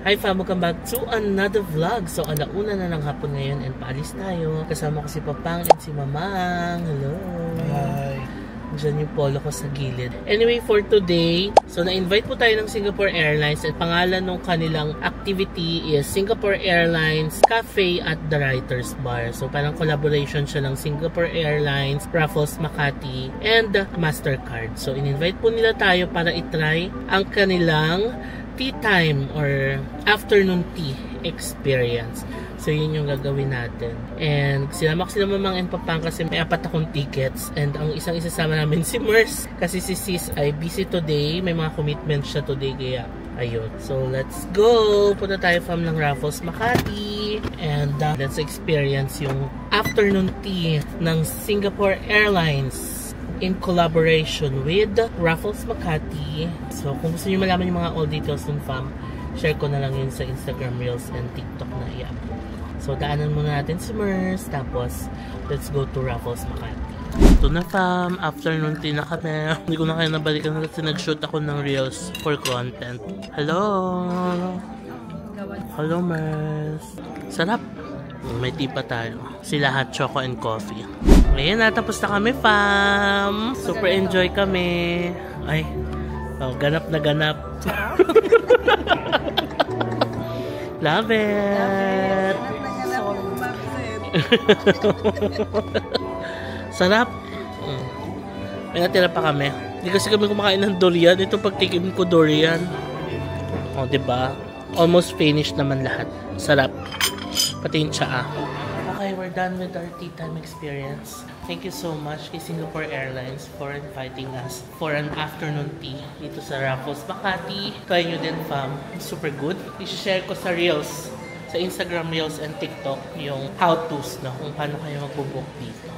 Hi fam, welcome back to another vlog. So alauna na ng hapon ngayon and paalis tayo. Kasama ko si Papang at si Mamang. Hello. Hi. Diyan yung polo ko sa gilid. Anyway, for today, so na-invite po tayo ng Singapore Airlines at pangalan ng kanilang activity is Singapore Airlines Cafe at the Writers Bar. So parang collaboration siya ng Singapore Airlines, Raffles Makati, and Mastercard. So in-invite po nila tayo para itry ang kanilang tea time or afternoon tea experience. So yun yung gagawin natin. And sinama ko sila Mamang and Papang kasi may 4 akong tickets. And ang isang isasama namin si Mers kasi si Sis ay busy today. May mga commitments siya today kaya ayun. So let's go! Punta tayo from ng Raffles Makati. And let's experience yung afternoon tea ng Singapore Airlines in collaboration with Raffles Makati. So kung gusto niyo malaman yung mga all details ng fam, share ko na lang yun sa Instagram Reels and TikTok na i-upload. So daanan muna natin si Mers, tapos let's go to Raffles Makati. Ito na fam, afternoon tea na kami. Hindi ko na kayo nabalikan kasi nag-shoot ako ng Reels for content. Hello! Hello Mers! Sarap! May tea pa tayo. Sila hot choco and coffee. Ayan na, tapos na kami fam! Super enjoy kami. Ay, oh, ganap na ganap. Love it! Sarap! May natira pa kami. Hindi kasi kami kumakain ng durian. Ito pagtikim ko durian. O, diba? Almost finished naman lahat. Sarap. Pati yung tsaa. Okay, we're done with our tea time experience. Thank you so much kay Singapore Airlines for inviting us for an afternoon tea dito sa Raffles Makati. Try nyo din fam. Super good. I-share ko sa Reels, sa Instagram Reels and TikTok yung how-tos na kung paano kayo magbubook dito.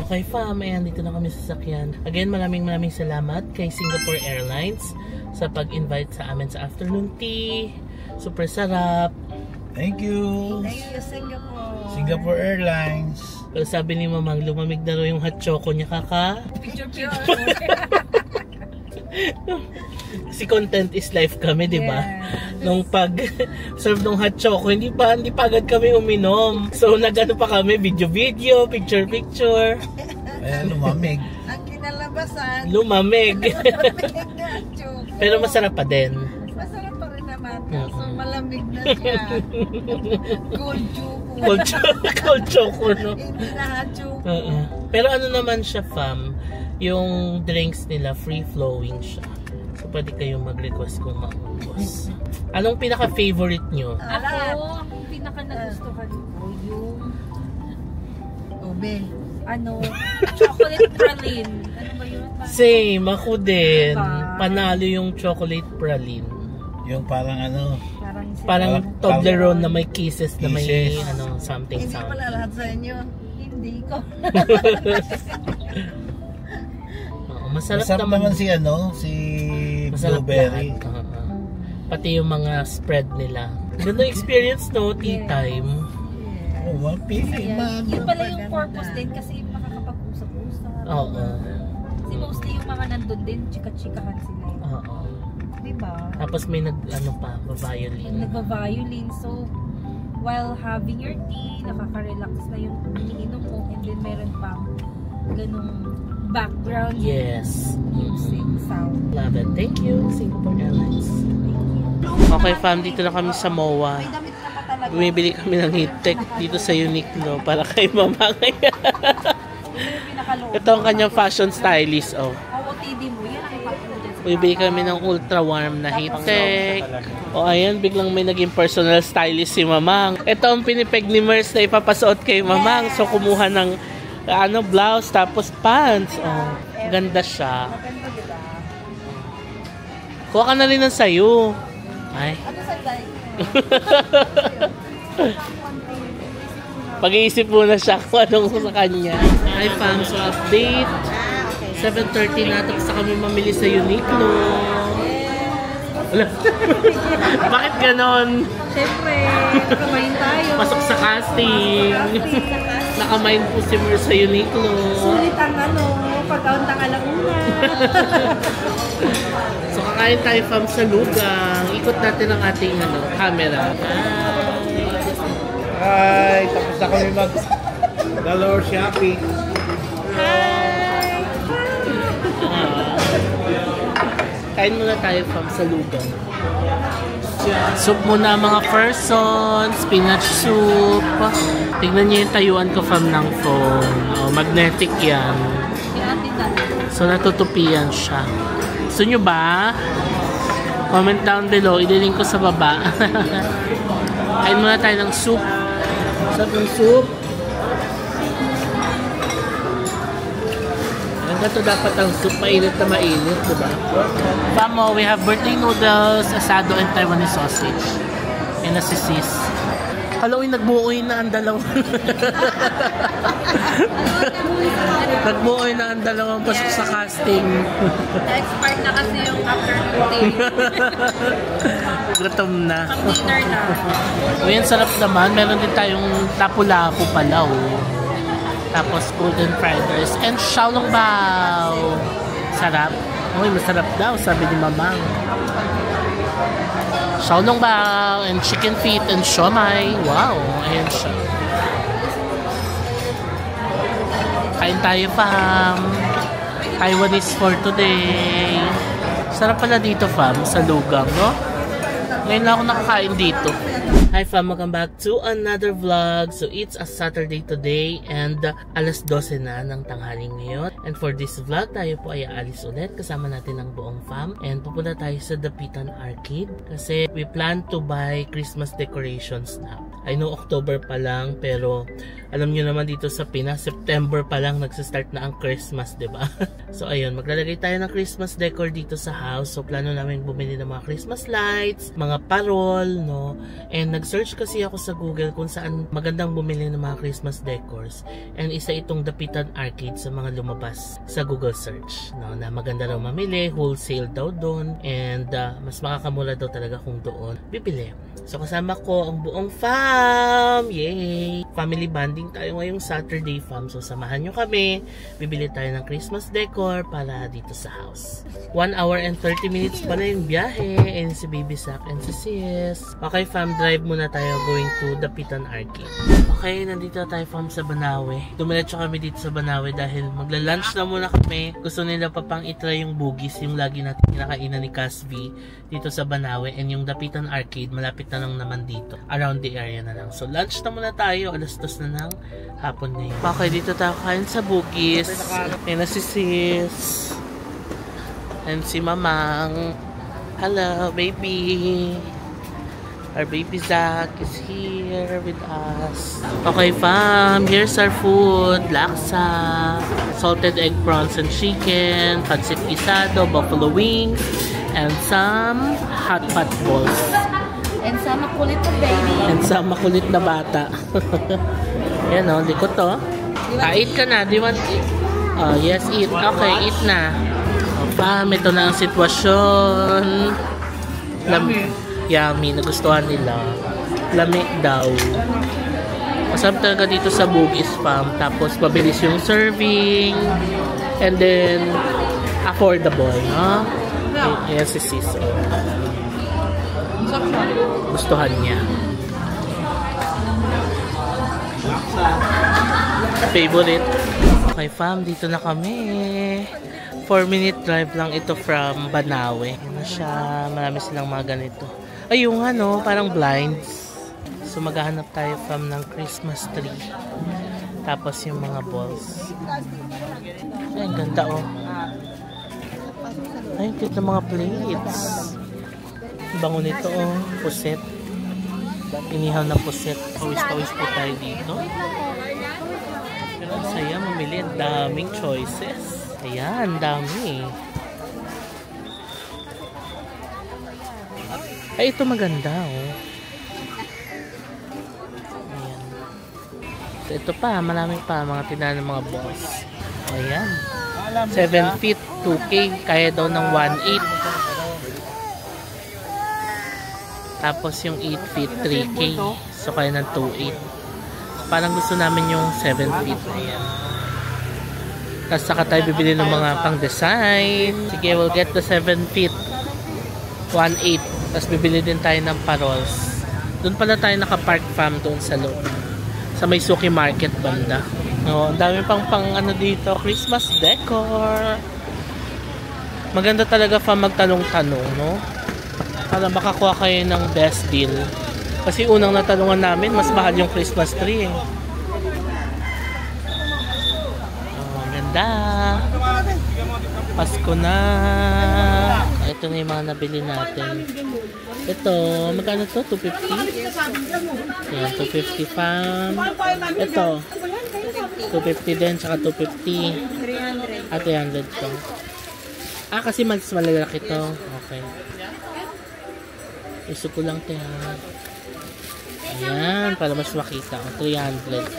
Okay fam, ayan dito na kami sa sakyan. Again, maraming salamat kay Singapore Airlines sa pag-invite sa amin sa afternoon tea. Super sarap. Thank you. Thank you, Singapore. Singapore Airlines. Pero sabi ni Mamang, lumamig na raw yung hot choco niya kaka. Picture. Si content is life kami, di ba? Yeah. Nung pag-serve ng hot choco, hindi pa agad kami uminom. So, nagano pa kami, video, picture. Ayan, lumamig. Ang kinalabasan. Lumamig. Pero masarap pa din. Masarap pa rin naman. So, malamig na siya. Cold choco, no? Hindi na hot choco. Pero ano naman siya, fam, yung drinks nila, free-flowing siya. So, pwede kayong mag-request kung maubos. Anong pinaka-favorite nyo? Ako, ang pinaka-nagustuhan ko, yung Ube. Chocolate praline. Ano ba yun? Same, ako din. Diba? Panalo yung chocolate praline. Yung parang Parang Toblerone na may kisses na may Kisses. something. Hindi pala lahat sa inyo. Hindi ko. Masarap naman si masarap blueberry. lahat. Pati yung mga spread nila. Ganda experience, no? Tea time. Oh, mapili man. Yun pala yung purpose din kasi makakapag-usap-usap. Oo. Kasi mostly yung mga nandun din, chika-chikahan sila. Oo. Diba? Tapos may violin. Nagba-violin. So, while having your tea, nakaka-relax na yung iniinom mo. And then meron pang ganung background Yes. music sound. Love it. Thank you, Singapore Airlines. Okay fam, dito na kami sa MOA. May damit na pa talaga. Bumibili kami ng heat-tech dito sa Uniqlo para kay Mamang. Ito ang kanyang fashion stylist. Oh. OOTD mo, yan ang ipapulot. Bumibili kami ng ultra warm na heat-tech. O ayan, biglang may naging personal stylist si Mamang. Ito ang pinipeg ni Mers na ipapasuot kay Mamang. So kumuha ng blouse tapos pants. Oh, ganda siya. Maganda, diba? Kuha ka na rin ng sayo. Ay. Ano sa day? Pag-iisip muna siya kung anong sa kanya. Hi fam, so update. 7:30 na, tapos na kami mamili sa Uniqlo. Wala. Bakit ganon? Siyempre, nakamain tayo. Pasok sa casting. Nakamain po si Mer sa Uniqlo. Sulit ang pagkaunta ka lang una. So Kain tayo from sa lugang. Ikot natin ang ating camera. Hi! Tapos na kami mag-galore shopping. Hi! Kain muna tayo from sa lugang. Soup muna mga person, spinach soup. Tignan niyo yung tayuan ko from ng phone. Magnetic yan. So natutupian siya. Gusto nyo ba? Comment down below. Ililink ko sa baba. Kain muna tayo ng soup. Sarap ng soup. Ito dapat ang soup, mainit na mainit, diba? Famo, we have birthday noodles, asado, and Taiwanese sausage. And a sisis. Halloween, nagbuoy na ang dalawang. Nagbuoy na ang dalawang pasok sa casting. Na-expire na kasi yung afternoon day. Gutom na. Pang-dinner na. Ngayon, sarap naman. Meron din tayong tapu-lapu palaw. Tapos golden fried rice and xiaolong bao. Sarap. Uy, masarap daw, sabi ni Mamang. Xiaolong bao and chicken feet and siomai. Wow, ayan siya. Kain tayo, fam. Taiwanese for today. Sarap pala dito, fam, sa lugang, no? Ngayon lang ako nakakain dito. Hi fam, welcome back to another vlog. So it's a Saturday today and alas 12 na ng tanghaling ngayon. And for this vlog, tayo po ay aalis ulit. Kasama natin ang buong fam. And pupunta tayo sa Dapitan Arcade. Kasi we plan to buy Christmas decorations na. I know October pa lang, pero alam nyo naman dito sa Pinas, September pa lang nagsistart na ang Christmas, diba? So ayun, maglalagay tayo ng Christmas decor dito sa house. So plano namin bumili ng mga Christmas lights, mga parol, no? And nag-search kasi ako sa Google kung saan magandang bumili ng mga Christmas decors. And isa itong Dapitan Arcade sa mga lumabas sa Google search, no? Na maganda raw mamili, wholesale daw doon, and mas makakamura daw talaga kung doon bibili. So kasama ko ang buong fam! Yay! Family bonding tayo ngayong Saturday, fam. So samahan nyo kami. Bibili tayo ng Christmas decor para dito sa house. 1 hour and 30 minutes pa na yung biyahe. And si Baby Sak and si Sis. Okay, fam, drive muna tayo going to Dapitan Arcade. Okay, nandito tayo, fam, sa Banawe. Dumiretso kami dito sa Banawe dahil magla-lunch na muna kami. Gusto nila pa pang itry yung bugis, yung lagi natin kinakainan ni Casby dito sa Banawe. And yung Dapitan Arcade, malapit na lang naman dito. Around the area na lang. So, lunch na muna tayo. Alas 2 na ng hapon ngayon. Okay, dito tayo kain sa bugis. Ayan na si Sis. And si Mamang. Hello, baby. Our baby Zach is here with us. Okay, fam. Here's our food. Laksa, salted egg prawns and chicken, pancit guisado, buffalo wings, and some hot pot balls. And sa makulit na baby. And sa makulit na bata. Yan o, likot to. Eat ka na. Do you want to eat? Oh, yes, eat. Okay, eat na. Fam, ito na ang sitwasyon. Yummy, nagustuhan nila. Lamig daw. Masarap talaga dito sa Bugis, fam. Tapos, mabilis yung serving. And then, affordable, no? Ayan si Siso. Gustuhan niya. Favorite. Okay, fam, dito na kami. 4-minute drive lang ito from Banawe. Yan na siya. Marami silang mga ganito. Ay, yung ano, parang blinds. So, maghahanap tayo from ng Christmas tree. Tapos yung mga balls. Ay, ang ganda, oh. Ay, cute na mga plates. Bango nito, oh. Puset. Inihaw na puset. Pawis-pawis po tayo dito. Pero ang saya mamili. Daming choices. Ayan, dami. Ay, ito maganda, oh. Ayan. So, ito pa, maraming pa mga tindahan ng mga balls. Ayan. 7 feet, 2K. Kaya daw ng 1.8. Tapos yung 8 feet, 3K. So, kaya ng 2.8. Parang gusto namin yung 7 feet. Ayan. Tapos saka tayo bibili ng mga pang-design. Sige, we'll get the 7 feet. 1.8. Tapos bibili din tayo ng parols. Doon pala tayo naka-park fam doon sa loob. Sa may Suki Market banda. Oh, ang dami pang ano dito, Christmas decor. Maganda talaga fam magtanong-tanong, no? Para makakuha kayo ng best deal. Kasi unang natanungan namin, mas mahal yung Christmas tree eh. Oh, ganda. Pasko na. Ito na yung mga nabili natin. Ito, magkano to? 250? Yan, 250 fam. Ito, 250 din, tsaka 250. At 300 to. Ah, kasi mas malalaki to. Okay. Gusto ko lang ito. Ayan, para mas makita. 300.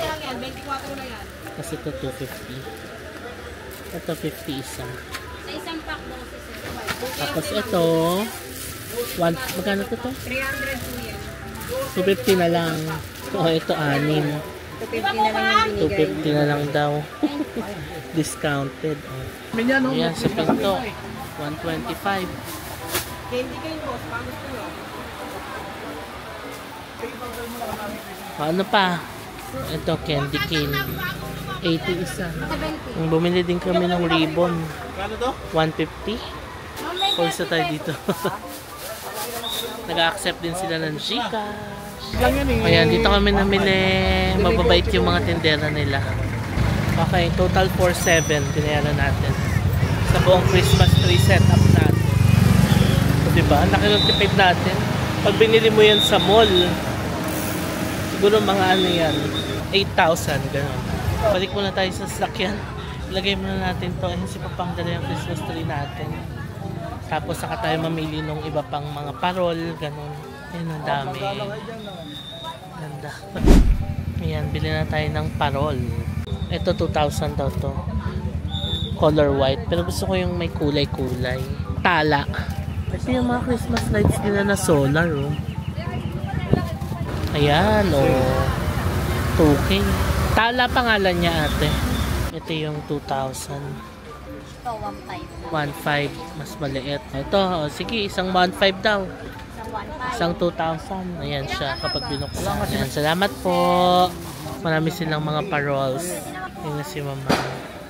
Kasi ito 250. Ito 50 isa. Sa isang pack mo. Tapos ito, magkano to? 300 po yan. 250 na lang. Oh, ito 6. 250 na lang yung binigay. 250 na lang daw. Discounted. Oh. Ayan, sa pinto. 125. Candy kayo, boss. Pangos ko yun. Ano pa? Ito, candy cane. 80 isa. 70. Bumili din kami ng ribbon. 150. Pulsa tayo dito. Nag-accept din sila ng Gcash. Ayan, dito kami namili. Mababait yung mga tindera nila. Okay, total 4.7 binayaran natin. Sa buong Christmas tree setup natin. So, diba? Nakilotipid natin. Pag binili mo yan sa mall, siguro mga ano yan, 8,000, gano'n. Balik muna tayo sa sasakyan. Ilagay muna natin to. Ayun si Papang dala yung Christmas tree natin. Tapos saka tayo mamili ng iba pang mga parol, gano'n. Ayun, ang dami. Ganda. Ayan, bili na tayo ng parol. Ito 2,000 daw to. Color white. Pero gusto ko yung may kulay-kulay. Tala. Ito yung mga Christmas lights nila na solar, oh. Ayan, oh. 2K. Tala pangalan niya, ate. Ito yung 2,000. Ito, 1.5. 1.5. Mas maliit. Ito, oh, sige, isang 1.5 daw. Isang 1.5. Isang 2,000. Ayan siya kapag binuksan. Ayan, salamat po. Marami silang mga parols. Ayan na si mama.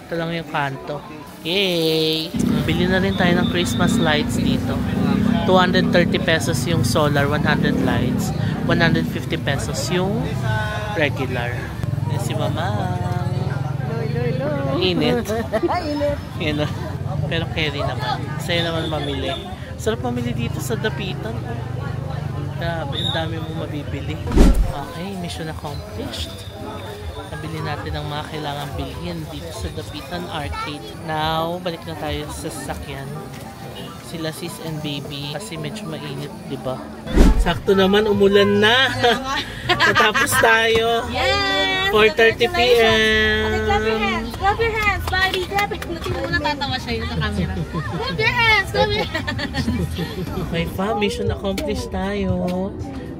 Ito lang yung kanto. Yay! Bili na rin tayo ng Christmas lights dito. 230 pesos yung solar, 100 lights. 150 pesos yung regular. Ayan si mama. Init. Init. Pero carry naman. Sa'yo naman mamili. Sarap mamili dito sa Dapitan. Grabe, ang dami mo mabibili. Okay, mission accomplished. Nabili natin ang mga kailangan bilhin dito sa Dapitan Arcade. Now, balik na tayo sa sasakyan. Sila sis and baby kasi medyo mainit, di ba? Sakto naman, umulan na. Natapos tayo. Yes! 4:30 p.m. Clap your hands! Clap your hands, buddy! Clap your hands! Hindi mo natatawa siya yun sa camera. Clap your hands! Clap your hands! Okay fam, mission accomplished tayo.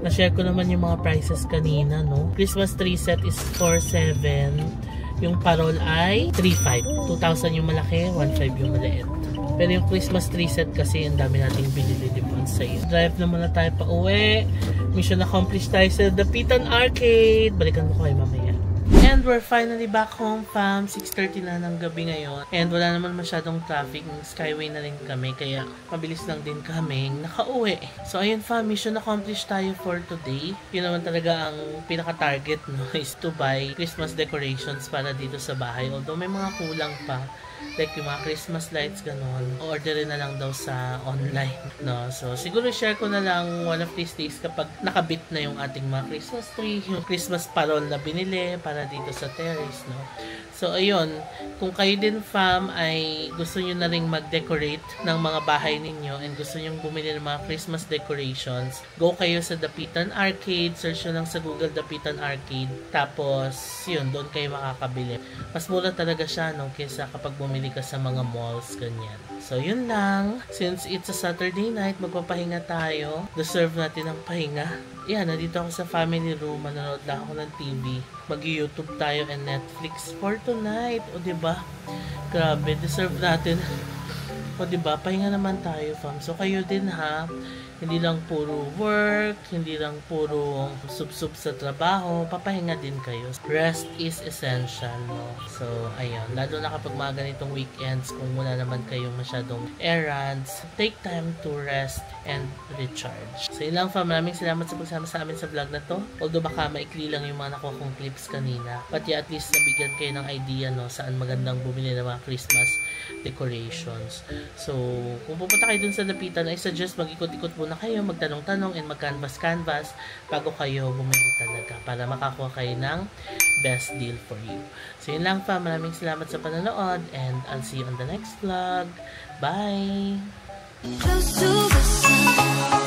Na-share ko naman yung mga prices kanina, no? Christmas tree set is 4.7. Yung parol ay 3.5. 2,000 yung malaki, 1.5 yung maliit. Pero yung Christmas tree set kasi ang dami nating binili dipon sa'yo. Drive na muna tayo pa uwi. Mission accomplished tayo sa Dapitan Arcade. Balikan mo ko kayo mamaya. And we're finally back home, fam. 6:30 na ng gabi ngayon. And wala naman masyadong traffic. Skyway na rin kami. Kaya mabilis lang din kami nakauwi. So ayun, fam. Mission accomplished tayo for today. Yun naman talaga ang pinaka-target, no, is to buy Christmas decorations para dito sa bahay. Although may mga kulang pa. Like yung mga Christmas lights, ganon. Orderin na lang daw sa online, no? So, siguro share ko na lang one of these days kapag nakabit na yung ating mga Christmas tree, yung Christmas parol na binili para dito sa terrace, no? So, ayun. Kung kayo din, fam, ay gusto nyo na rin mag-decorate ng mga bahay ninyo and gusto nyo bumili ng mga Christmas decorations, go kayo sa Dapitan Arcade. Search nyo lang sa Google Dapitan Arcade. Tapos, yun, doon kayo makakabili. Mas mura talaga siya, no? Kesa kapag bumili ka sa mga malls, ganyan. So, yun lang. Since it's a Saturday night, magpapahinga tayo. Deserve natin ang pahinga. Yan, nandito ako sa family room. Manonood lang ako ng TV. Mag-YouTube tayo and Netflix for tonight. O, diba? Grabe, deserve natin. O diba, pahinga naman tayo, fam. So kayo din ha, hindi lang puro work, hindi lang puro sub-sub sa trabaho, papahinga din kayo. Rest is essential, no? So, ayun, lalo na kapag mga ganitong weekends, kung wala naman kayong masyadong errands, take time to rest and recharge. So, yun lang, fam. Maraming salamat sa pagsama sa amin sa vlog na to. Although baka maikli lang yung mga nakuha kong clips kanina. But yeah, at least nabigyan kayo ng idea, no, saan magandang bumili ng mga Christmas decorations. So, kung pupunta kayo dun sa Dapitan, I suggest mag-ikot-ikot muna kayo, magtanong-tanong and mag-canvas-canvas bago kayo bumili talaga para makakuha kayo ng best deal for you. So, yun lang, fam. Maraming salamat sa panonood and I'll see you on the next vlog. Bye! Close to the sun.